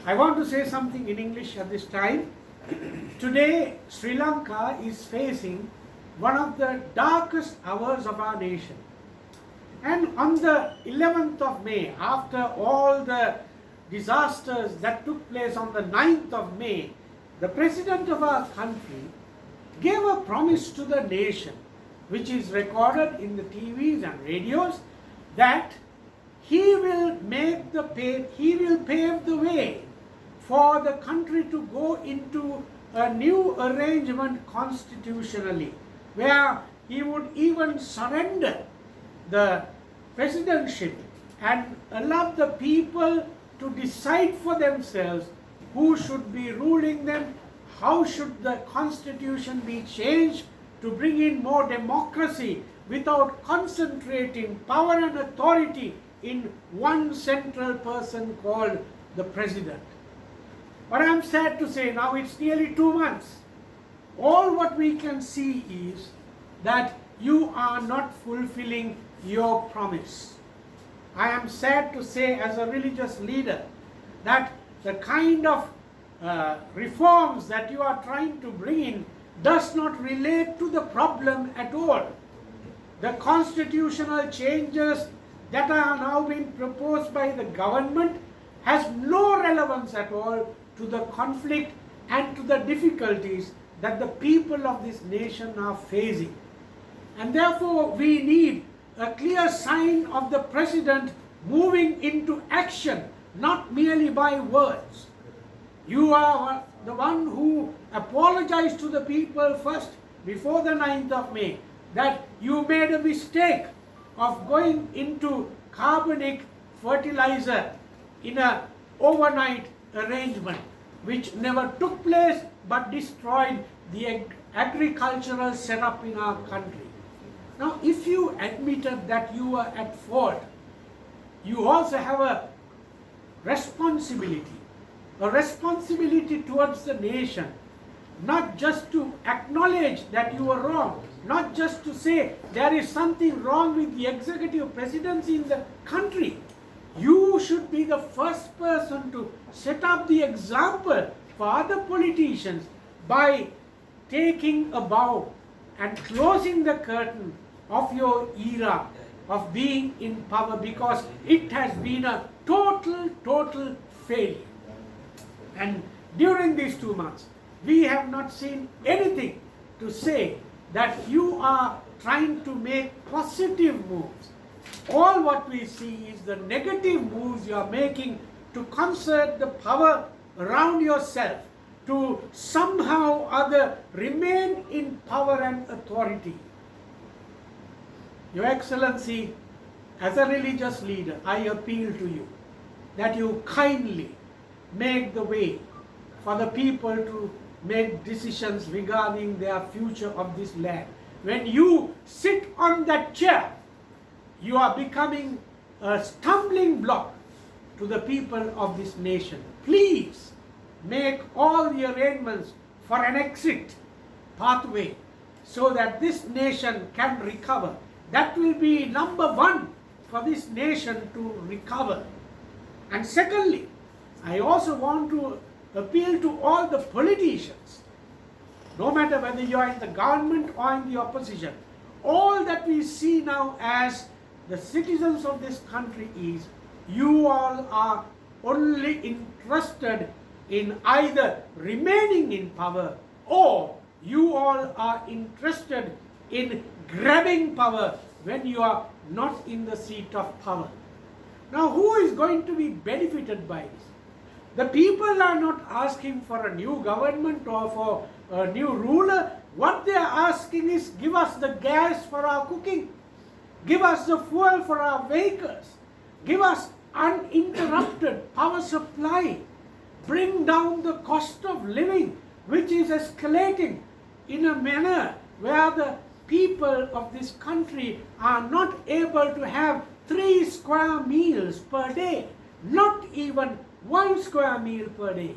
I want to say something in English at this time. Today, Sri Lanka is facing one of the darkest hours of our nation. And on the 11th of May, after all the disasters that took place on the 9th of May, the President of our country gave a promise to the nation, which is recorded in the TVs and radios, that he will pave the way for the country to go into a new arrangement constitutionally, where he would even surrender the presidentship and allow the people to decide for themselves who should be ruling them, how should the constitution be changed to bring in more democracy without concentrating power and authority in one central person called the president. But I am sad to say now it's nearly 2 months. All what we can see is that you are not fulfilling your promise. I am sad to say as a religious leader that the kind of reforms that you are trying to bring in does not relate to the problem at all. The constitutional changes that are now being proposed by the government has no relevance at all to the conflict and to the difficulties that the people of this nation are facing. And therefore we need a clear sign of the President moving into action, not merely by words. You are the one who apologized to the people first before the 9th of May that you made a mistake of going into carbonic fertilizer in an overnight arrangement which never took place but destroyed the agricultural setup in our country. Now, if you admitted that you are at fault, you also have a responsibility towards the nation, not just to acknowledge that you are wrong, not just to say there is something wrong with the executive presidency in the country. You should be the first person to set up the example for other politicians by taking a bow and closing the curtain of your era of being in power, because it has been a total failure. And during these 2 months, we have not seen anything to say that you are trying to make positive moves. All what we see is the negative moves you are making to concert the power around yourself, to somehow or other remain in power and authority. Your Excellency, as a religious leader, I appeal to you that you kindly make the way for the people to make decisions regarding their future of this land. When you sit on that chair, you are becoming a stumbling block to the people of this nation. Please make all the arrangements for an exit pathway so that this nation can recover. That will be number one for this nation to recover. And secondly, I also want to appeal to all the politicians, no matter whether you are in the government or in the opposition. All that we see now as the citizens of this country is you all are only interested in either remaining in power, or you all are interested in grabbing power when you are not in the seat of power. Now, who is going to be benefited by this? The people are not asking for a new government or for a new ruler. What they are asking is, give us the gas for our cooking, give us the fuel for our vehicles, give us uninterrupted power supply, bring down the cost of living, which is escalating in a manner where the people of this country are not able to have 3 square meals per day, not even 1 square meal per day.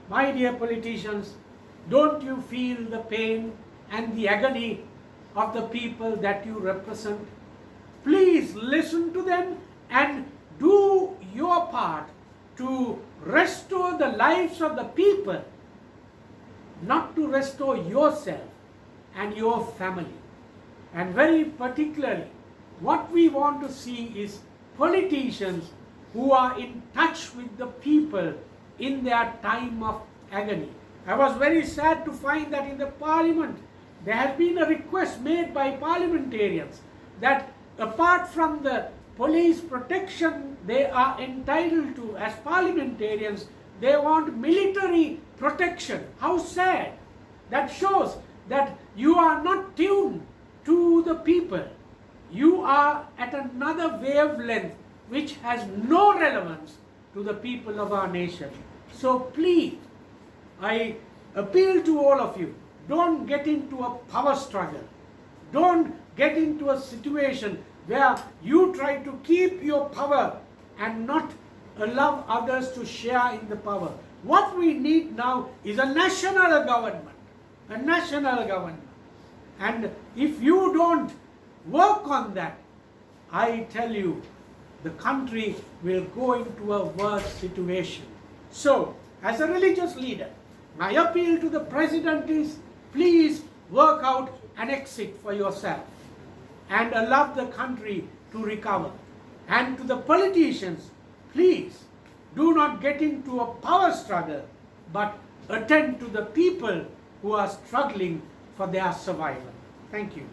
My dear politicians, don't you feel the pain and the agony of the people that you represent? Please listen to them and do your part to restore the lives of the people, not to restore yourself and your family. And very particularly, what we want to see is politicians who are in touch with the people in their time of agony. I was very sad to find that in the parliament there has been a request made by parliamentarians that apart from the police protection they are entitled to as parliamentarians, they want military protection. How sad! That shows that you are not tuned to the people. You are at another wavelength which has no relevance to the people of our nation. So please, I appeal to all of you, don't get into a power struggle. Don't get into a situation where you try to keep your power and not allow others to share in the power. What we need now is a national government. A national government. And if you don't work on that, I tell you, the country will go into a worse situation. So, as a religious leader, my appeal to the President is, please work out an exit for yourself and allow the country to recover. And to the politicians, please do not get into a power struggle, but attend to the people who are struggling for their survival. Thank you.